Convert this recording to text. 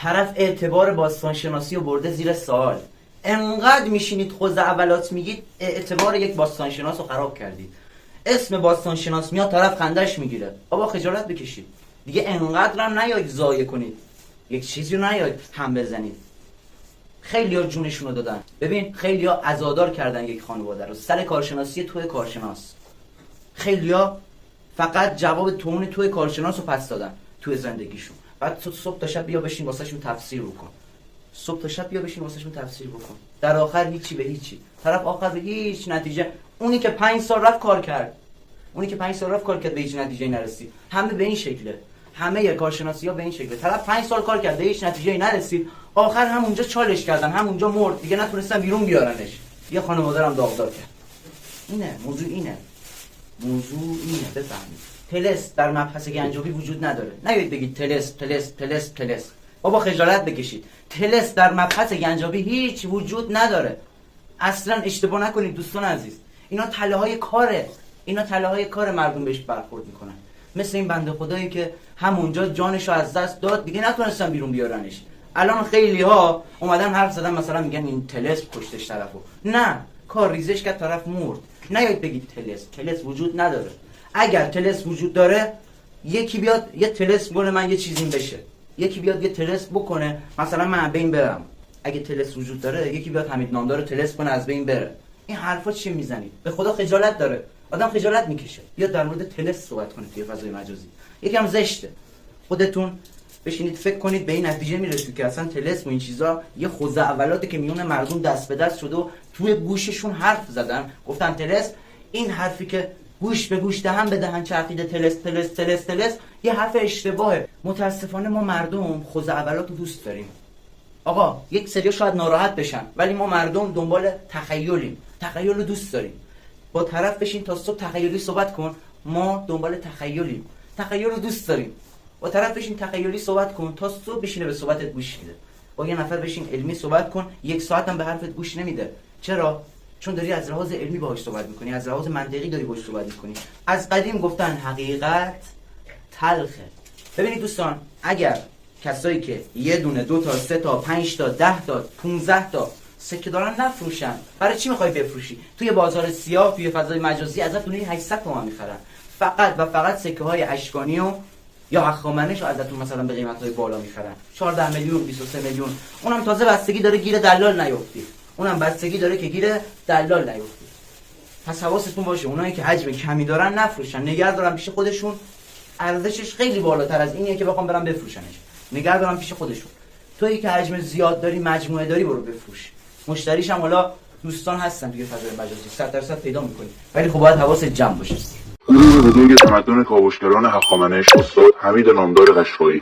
طرف اعتبار باستانشناسی رو برده زیر سوال. انقدر میشینید خوز اولات میگید اعتبار یک باستانشناس رو خراب کردید. اسم باستانشناس میاد طرف خندش میگیره. بابا خجالت بکشید دیگه، انقدر هم نیاید ضایع کنید، یک چیزی رو نیاید هم بزنید. خیلی‌ها جونشون رو دادن. ببین خیلی‌ها عزادار کردن یک خانواده رو سر کارشناسی توی کارشناس. خیلی‌ها فقط جواب تون توی کارشناس رو پس دادن توی زندگیشون. بعد تو صبح تا شب بیا بشین واسهشون تفسیر بکن. صبح تا شب بیا بشین واسهشون تفسیر بکن. در آخر هیچی به هیچی. طرف آخر به هیچ نتیجه. اونی که 5 سال رفت کار کرد. اونی که 5 سال رفت کار کرد به هیچ نتیجه‌ای نرسید. همه به این شکله. همه کارشناسی‌ها به این شکله. طرف 5 سال کار کرد به هیچ نتیجه‌ای نرسید. آخر همونجا چالش کردن، همونجا مرد. دیگه نتونستن بیرون بیارنش. یه خانواده هم داغدار کرد. اینه موضوع، اینه بفهمید. طلسم در مبحث گنجاوی وجود نداره. نیایید بگید طلسم. بابا خجالت بکشید. طلسم در مبحث گنجاوی هیچ وجود نداره. اصلا اشتباه نکنید دوستان عزیز. اینا تله‌های کاره. اینا تله‌های کار مردم بهش برخورد میکنن. مثل این بنده خدایی که همونجا جانشو از دست داد، دیگه نتونستن بیرون بیارنش. الان خیلی‌ها اومدن حرف زدن مثلا میگن این طلسم کشتش طرفو. نه، کار ریزش کرد طرف مرد. نیایید بگید طلسم وجود نداره. اگر طلسم وجود داره یکی بیاد یه طلسم کنه من یه چیزیم بشه، یکی بیاد یه طلسم بکنه مثلا من بین برم. اگه طلسم وجود داره یکی بیاد حمید نامدار طلسم کنه از بین بره. این حرفا چی میزنید؟ به خدا خجالت داره. آدم خجالت میکشه بیاد در مورد طلسم صحبت کنه توی فضای مجازی. یکم زشته. خودتون بشینید فکر کنید به این نتیجه میرسید که اصلا طلسم و این چیزا یه خوزه اولاتی که میون مردم دست به دست شده و توی گوششون حرف زدن گفتن طلسم. این حرفی که گوش به گوش دهن به دهن چرخیده طلسم یه حرف اشتباهه. متاسفانه ما مردم خوزه اولات رو دوست داریم. آقا یک سری شاید ناراحت بشن ولی ما مردم دنبال تخیلیم. تخیل رو دوست داریم. با طرف بشین تا صبح تخیلی صحبت کن، ما دنبال تخیلیم. تخیل رو دوست داریم. با طرف بشین تخیلی صحبت کن تا صبح بشینه به صحبتت گوش میده. با یه نفر بشین علمی صحبت کن، 1 ساعت هم به حرفت گوش نمیده. چرا؟ چون داری از لحاظ علمی باهاش صحبت میکنی، از لحاظ منطقی داری باهاش صحبت میکنی. از قدیم گفتن حقیقت تلخه. ببینید دوستان، اگر کسایی که 1 دونه 2 تا 3 تا 5 تا 10 تا 15 تا سکه دارن نفروشن، برای چی میخوای بفروشی؟ توی بازار سیاه توی فضای مجازی ازت دونه 800 تومان میخرن. فقط و فقط سکه های اشکانی و یا هخامنش رو ازتون مثلا به قیمت های بالا میخرن. 14 میلیون 23 میلیون. اونم تازه بستگی داره گیر دلال نیفتی. اونم بستگی داره که گیر دلال نیفتی. پس حواستون باشه اونایی که حجم کمی دارن نفروشن، نگه دارن پیش خودشون. ارزشش خیلی بالاتر از اینیه که بخوام برام بفروشنش. نگه دارن پیش خودشون. تویی که حجم زیاد داری، مجموعه داری، برو بفروش. مشتریش هم حالا دوستان هستن توی فضای مجازی 100% پیدا می‌کنی. ولی خب باید حواست جمع باشه. گروه بزرگ تمدن کاوشگران هخامنش استاد حمید نامدار قشقایی.